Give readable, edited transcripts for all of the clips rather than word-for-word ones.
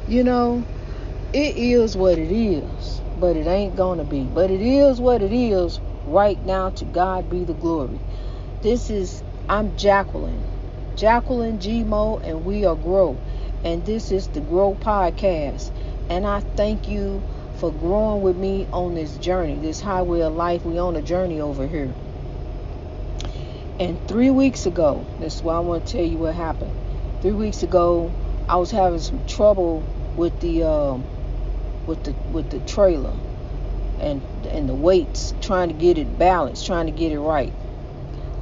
You know, it is what it is, but it ain't gonna be. But it is what it is right now. To God be the glory. I'm Jacqueline Gmo, and we are Grow. And this is the Grow Podcast. And I thank you for growing with me on this journey, this highway of life. We on a journey over here. And 3 weeks ago, this is why I want to tell you what happened. 3 weeks ago, I was having some trouble with the trailer and the weights, trying to get it balanced, trying to get it right.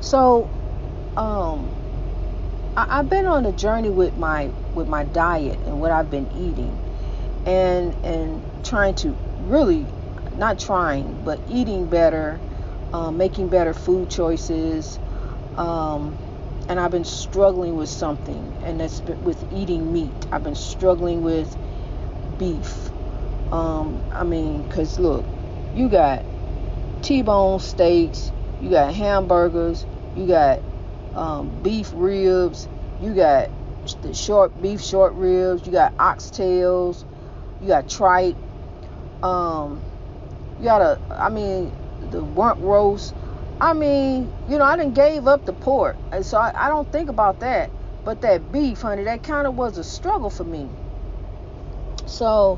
So I've been on a journey with my diet and what I've been eating, and trying to really, not trying, but eating better, making better food choices, and I've been struggling with something, and that's with eating meat. I've been struggling with beef. Because look, you got T-bone steaks, you got hamburgers, you got beef ribs, you got the short ribs, you got oxtails, you got tripe, you got the burnt roast. I done gave up the pork, and so I don't think about that. But that beef, honey, that kind of was a struggle for me. So,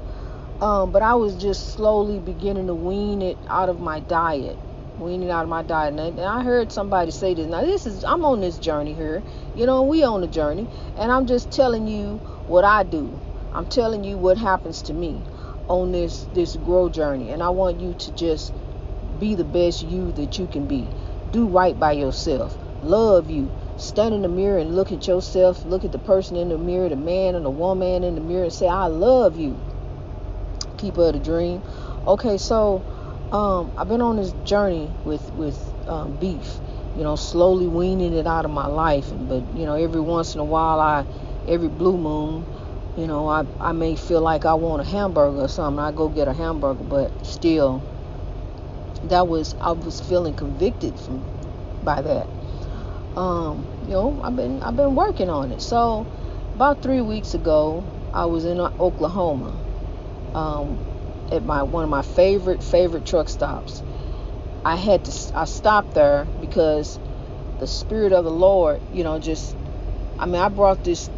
but I was just slowly beginning to wean it out of my diet. And I heard somebody say this. Now, I'm on this journey here. We on a journey. And I'm just telling you what I do. I'm telling you what happens to me on this grow journey. And I want you to just be the best you that you can be. Do right by yourself. Love you. Stand in the mirror and look at yourself. Look at the person in the mirror, the man and the woman in the mirror, and say, I love you. Keeper of the dream. Okay, so I've been on this journey with beef, slowly weaning it out of my life. But every once in a while, every blue moon, I may feel like I want a hamburger or something. I go get a hamburger, but still, I was feeling convicted by that. I've been working on it. So about 3 weeks ago, I was in Oklahoma, at one of my favorite truck stops. I stopped there because the Spirit of the Lord, I brought this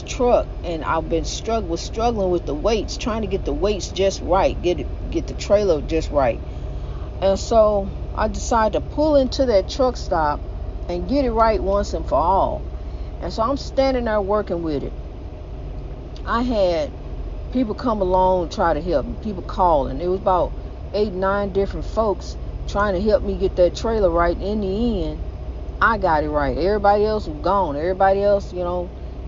truck, and I've been struggling with the weights, trying to get the weights just right, get the trailer just right. And so I decided to pull into that truck stop and get it right once and for all. And so I'm standing there working with it. I had people come along and try to help me. People calling. It was about 8-9 different folks trying to help me get that trailer right. In the end, I got it right. Everybody else was gone. Everybody else,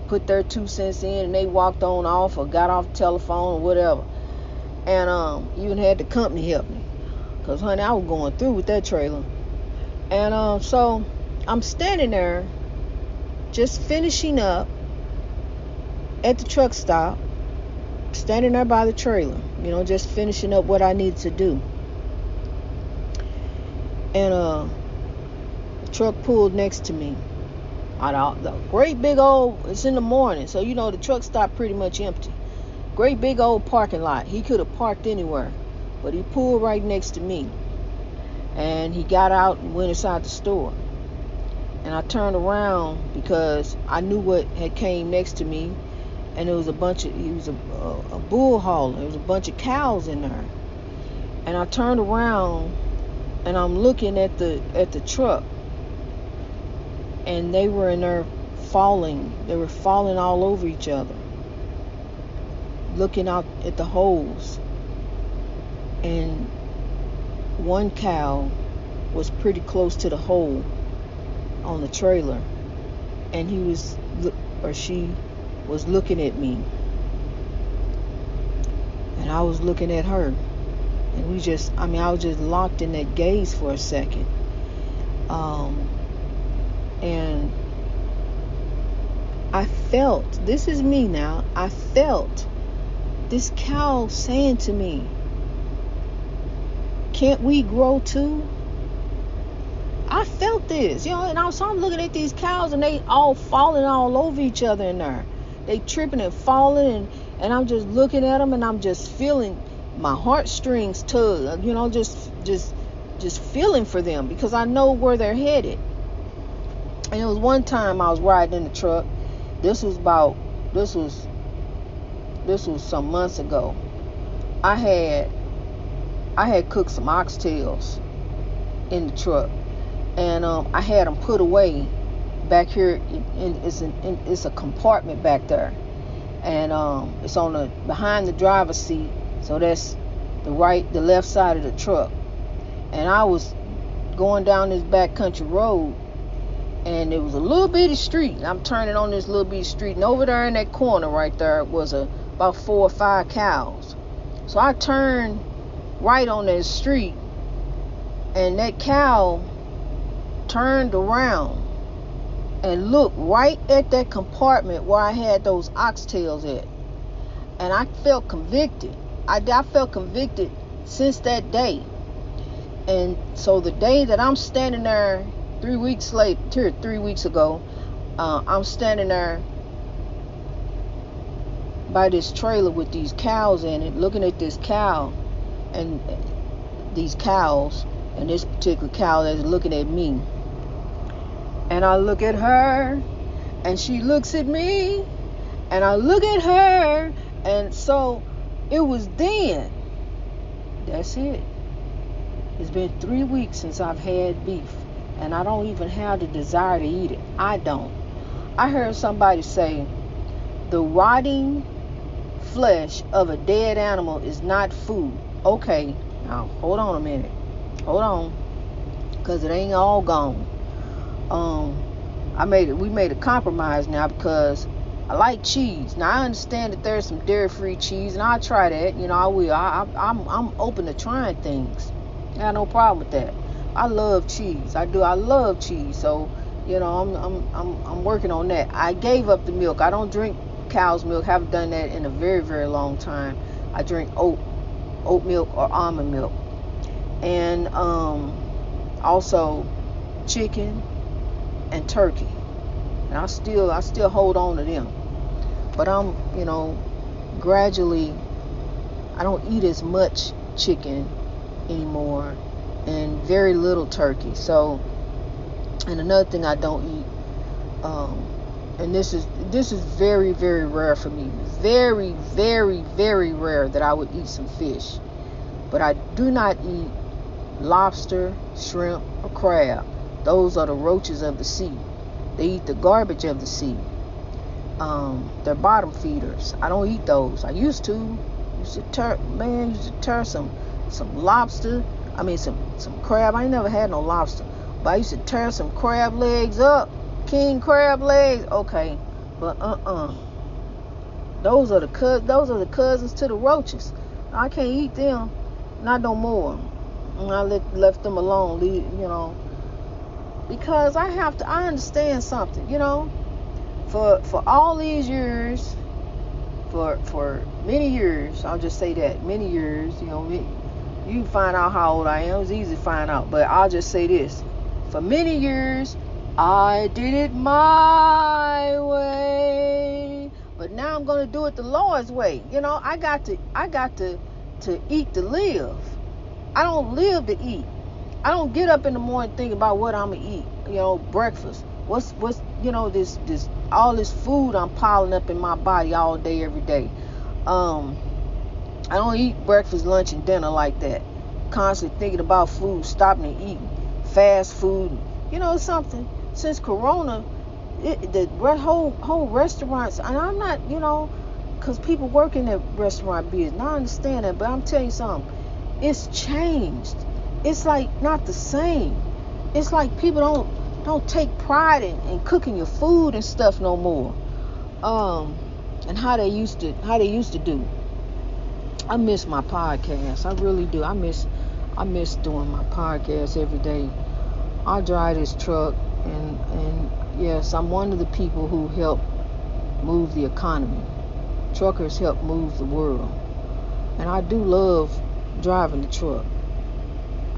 put their 2 cents in, and they walked on off or got off the telephone or whatever. And even had the company help me. Because, honey, I was going through with that trailer. And so I'm standing there just finishing up at the truck stop, standing there by the trailer, just finishing up what I needed to do. And the truck pulled next to me. The great big old, it's in the morning, so the truck stop pretty much empty. Great big old parking lot. He could have parked anywhere, but he pulled right next to me. And he got out and went inside the store. And I turned around because I knew what had came next to me. And it was he was a bull hauler. There was a bunch of cows in there. And I turned around and I'm looking at the truck. And they were in there falling. They were falling all over each other. Looking out at the holes. And one cow was pretty close to the hole on the trailer, and she was looking at me, and I was looking at her, and I was just locked in that gaze for a second. And I felt, this is me now, I felt this cow saying to me, can't we grow too? I felt this, and so I'm looking at these cows, and they all falling all over each other in there. They tripping and falling, And I'm just looking at them, and I'm just feeling my heartstrings tug, just feeling for them, because I know where they're headed. And it was one time I was riding in the truck. This was some months ago. I had cooked some oxtails in the truck, and I had them put away back here. It's a compartment back there, and it's on the behind the driver's seat. So that's the left side of the truck. And I was going down this backcountry road, and it was a little bitty street. And I'm turning on this little bitty street, and over there in that corner right there was about 4 or 5 cows. So I turned right on that street, and that cow turned around and looked right at that compartment where I had those oxtails at. And I felt convicted. I felt convicted since that day. And so the day that I'm standing there 3 weeks ago, I'm standing there by this trailer with these cows in it, looking at this cow and these cows, and this particular cow that's looking at me. And I look at her, and she looks at me, and I look at her. And so it was then. That's it. It's been 3 weeks since I've had beef, and I don't even have the desire to eat it. I don't. I heard somebody say the rotting flesh of a dead animal is not food. Okay, now hold on a minute. Hold on, because it ain't all gone. We made a compromise now, because I like cheese. Now I understand that there's some dairy-free cheese, and I'll try that. I will. I'm open to trying things. I got no problem with that. I love cheese. I do. I love cheese. So I'm working on that. I gave up the milk. I don't drink cow's milk. Haven't done that in a very, very long time. I drink oat milk or almond milk, and also chicken and turkey. And I still hold on to them. But I'm, gradually, I don't eat as much chicken anymore, and very little turkey. So, and another thing I don't eat, and this is very, very rare for me. Very, very, very rare that I would eat some fish. But I do not eat lobster, shrimp, or crab. Those are the roaches of the sea. They eat the garbage of the sea. They're bottom feeders. I don't eat those. I used to. Used to tear some lobster. I mean some crab. I ain't never had no lobster, but I used to tear some crab legs up. King crab legs. Okay, but those are the cousins to the roaches. I can't eat them. Not no more. And I left them alone. Because I understand something, for all these years, for many years, I'll just say that, many years, you can find out how old I am. It's easy to find out, but I'll just say this: for many years, I did it my way, but now I'm gonna do it the Lord's way. I got to eat to live. I don't live to eat. I don't get up in the morning thinking about what I'm gonna eat. Breakfast. What's this all this food I'm piling up in my body all day, every day. I don't eat breakfast, lunch, and dinner like that. Constantly thinking about food, stopping and eating fast food. Something. Since Corona, the whole restaurants, and I'm not, because people work in that restaurant business. I understand that, but I'm telling you something. It's changed. It's like not the same. It's like people don't take pride in cooking your food and stuff no more. And how they used to do. I miss my podcast. I really do. I miss doing my podcast every day. I drive this truck, and yes, I'm one of the people who help move the economy. Truckers help move the world. And I do love driving the truck.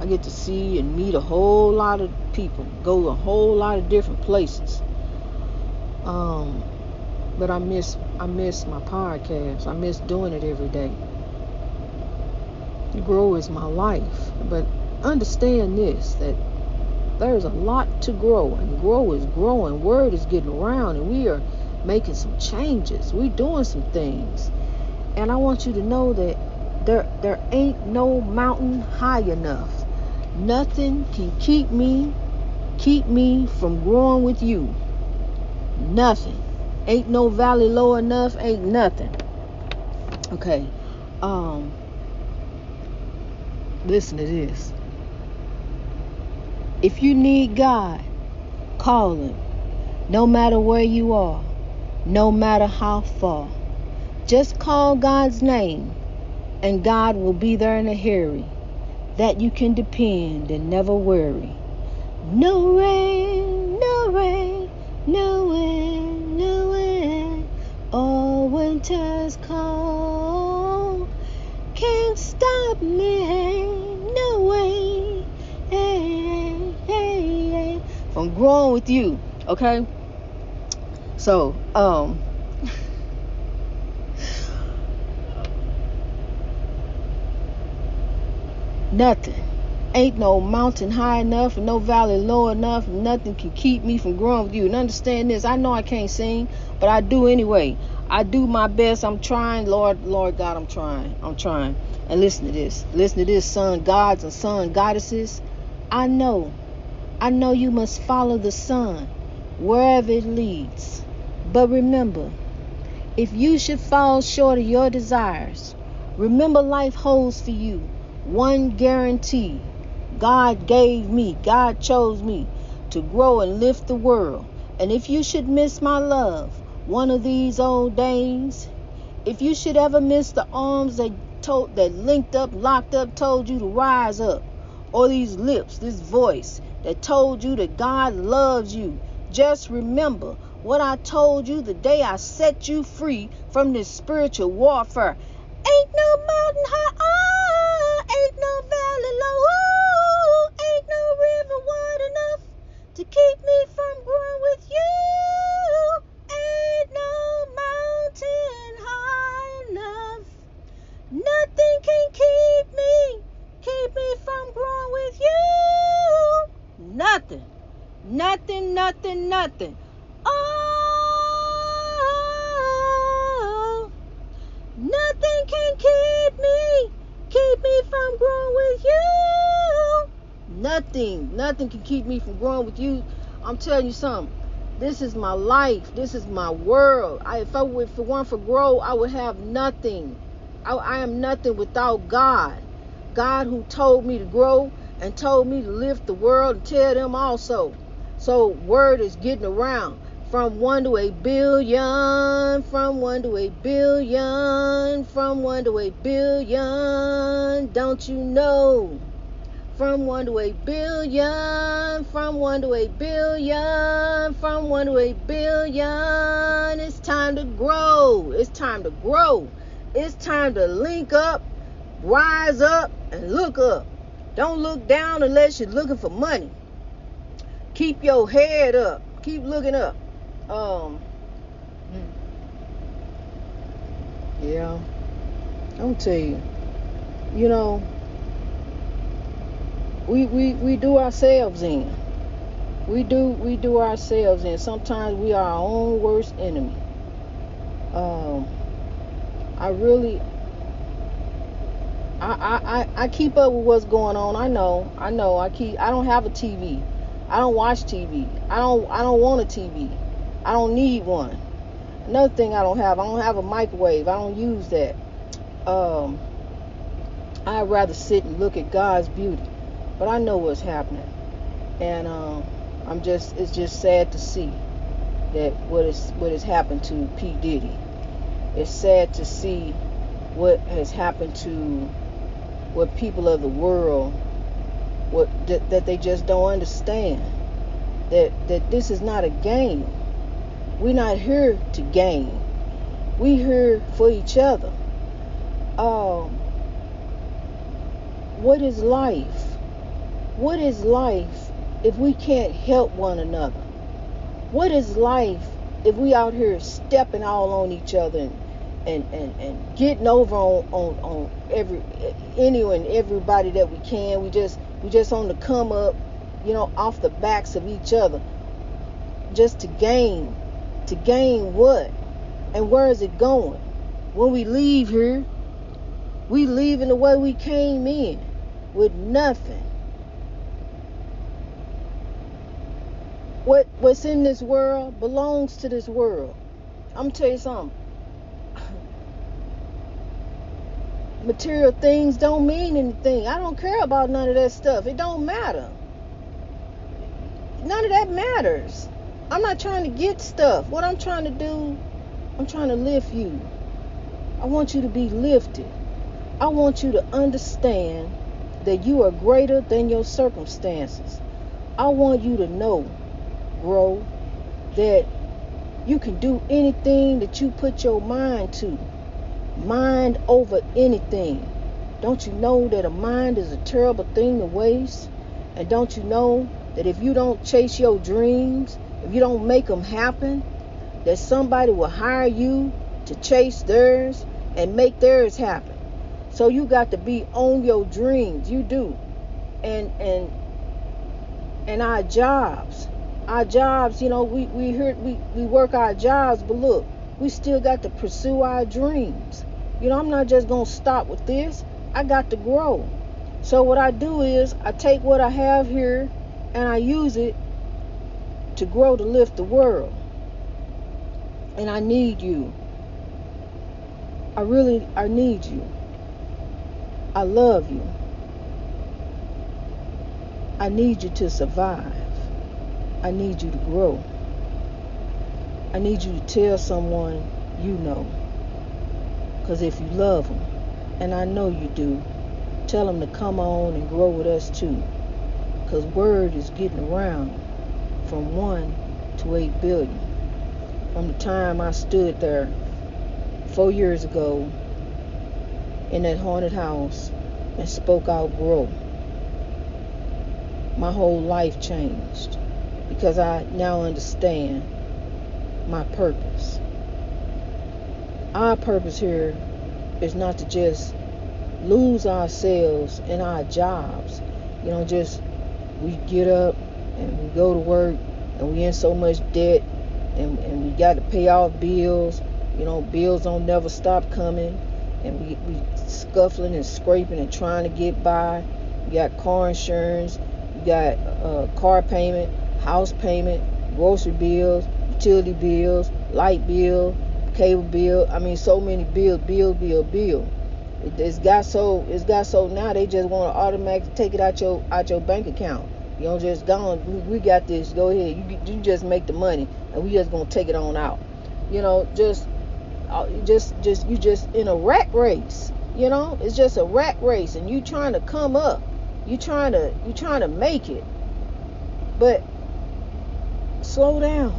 I get to see and meet a whole lot of people, go to a whole lot of different places. But I miss my podcast. I miss doing it every day. Grow is my life. But understand this, that there's a lot to grow, and grow is growing. Word is getting around, and we are making some changes. We're doing some things. And I want you to know that there ain't no mountain high enough. Nothing can keep me from growing with you. Nothing. Ain't no valley low enough. Ain't nothing. Okay. Listen to this. If you need God, call him. No matter where you are, no matter how far. Just call God's name, and God will be there in a hurry, that you can depend and never worry. No rain, no rain, no wind, no wind. All winter's cold can't stop me. No way, hey, hey, hey, from growing with you. Okay. So, nothing. Ain't no mountain high enough and no valley low enough. Nothing can keep me from growing with you. And understand this, I know I can't sing, but I do anyway. I do my best. I'm trying, Lord God, I'm trying. And listen to this, son gods and son goddesses. I know you must follow the sun wherever it leads. But remember, if you should fall short of your desires, remember life holds for you one guarantee. God chose me to grow and lift the world. And if you should miss my love one of these old days, if you should ever miss the arms that linked up, locked up, told you to rise up, or these lips, this voice that told you that God loves you, just remember what I told you the day I set you free from this spiritual warfare. Ain't no mountain high, ain't no valley low, ain't no river wide enough to keep me from growing with you. Ain't no mountain high enough. Nothing can keep me from growing with you. Nothing. Oh, nothing can keep me from growing with you. Nothing can keep me from growing with you. I'm telling you something. This is my life. This is my world. If it weren't for grow, I would have nothing. I am nothing without God. God who told me to grow and told me to lift the world and tell them also. So word is getting around. From 1 to 8 billion, from 1 to 8 billion, from 1 to 8 billion, don't you know? From 1 to 8 billion, from 1 to 8 billion, from 1 to 8 billion, it's time to grow. It's time to grow. It's time to link up, rise up, and look up. Don't look down unless you're looking for money. Keep your head up. Keep looking up. Yeah, I'll tell you. You know, we do ourselves in. We do ourselves in. Sometimes we are our own worst enemy. I keep up with what's going on. I know. I don't have a TV. I don't watch TV. I don't want a TV. I don't need one. Another thing I don't have a microwave. I don't use that. I'd rather sit and look at God's beauty. But I know what's happening. And it's just sad to see that what has happened to P. Diddy. It's sad to see what has happened to what people of the world, that they just don't understand. That this is not a game. We're not here to game. We're here for each other. What is life? What is life if we can't help one another? What is life if we out here stepping all on each other and getting over on everybody that we can, we just on the come up, off the backs of each other, just to gain what? And where is it going? When we leave here, we leaving the way we came in, with nothing. What's in this world belongs to this world. I'm gonna tell you something. Material things don't mean anything. I don't care about none of that stuff. It don't matter. None of that matters. I'm not trying to get stuff. What I'm trying to do, I'm trying to lift you. I want you to be lifted. I want you to understand that you are greater than your circumstances. I want you to know, grow, that you can do anything that you put your mind to. Mind over anything. Don't you know that a mind is a terrible thing to waste? And don't you know that if you don't chase your dreams, if you don't make them happen, that somebody will hire you to chase theirs and make theirs happen? So you got to be on your dreams. You do. And our jobs, we work our jobs, but look, we still got to pursue our dreams. I'm not just going to stop with this. I got to grow. So what I do is I take what I have here and I use it to grow, to lift the world. And I need you. I need you. I love you. I need you to survive. I need you to grow. I need you to tell someone you know. Because if you love them, and I know you do, tell them to come on and grow with us too. Because word is getting around from 1 to 8 billion. From the time I stood there 4 years ago in that haunted house and spoke out grow, my whole life changed. Because I now understand my purpose. Our purpose here is not to just lose ourselves in our jobs. Just we get up and we go to work and we in so much debt and we got to pay off bills. Bills don't never stop coming, and we scuffling and scraping and trying to get by. You got car insurance, you got car payment, house payment, grocery bills, utility bills, light bill, cable bill. So many bills. It's got so now they just want to automatically take it out your bank account. Just go on. We got this. Go ahead. You just make the money, and we just gonna take it on out. You just in a rat race. It's just a rat race, and you trying to come up. You trying to make it, but slow down,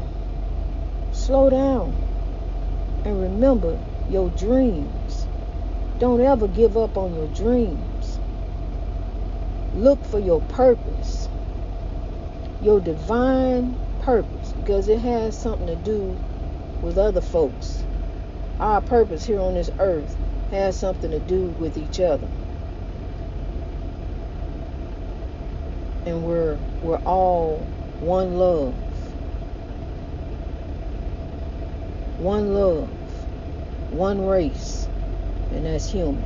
and remember your dreams. Don't ever give up on your dreams. Look for your purpose, your divine purpose, because it has something to do with other folks. Our purpose here on this earth has something to do with each other. And we're all one love. One love. One race. And that's human.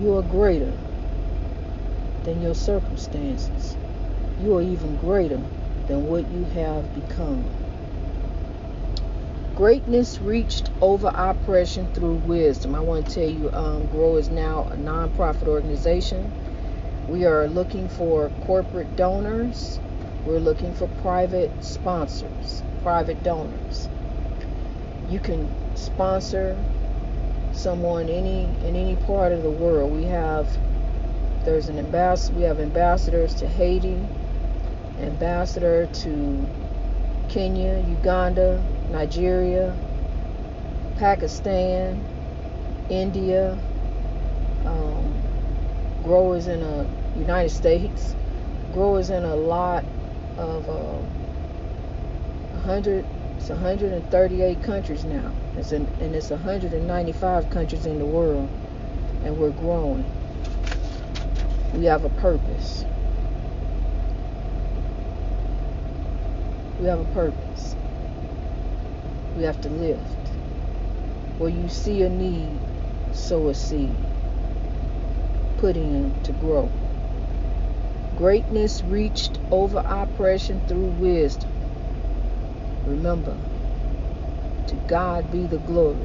You are greater than your circumstances. You are even greater than what you have become. Greatness reached over oppression through wisdom. I want to tell you, Grow is now a non-profit organization. We are looking for corporate donors. We're looking for private sponsors, private donors. You can sponsor someone in any part of the world. We have ambassadors to Haiti, ambassador to Kenya, Uganda, Nigeria, Pakistan, India, growers in the United States, growers in a lot of 138 countries now. And it's 195 countries in the world, and we're growing. We have a purpose. We have a purpose. We have to lift. Where you see a need, sow a seed. Put in to grow. Greatness reached over oppression through wisdom. Remember, to God be the glory.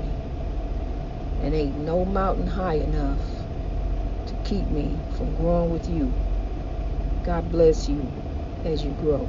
And ain't no mountain high enough to keep me from growing with you. God bless you as you grow.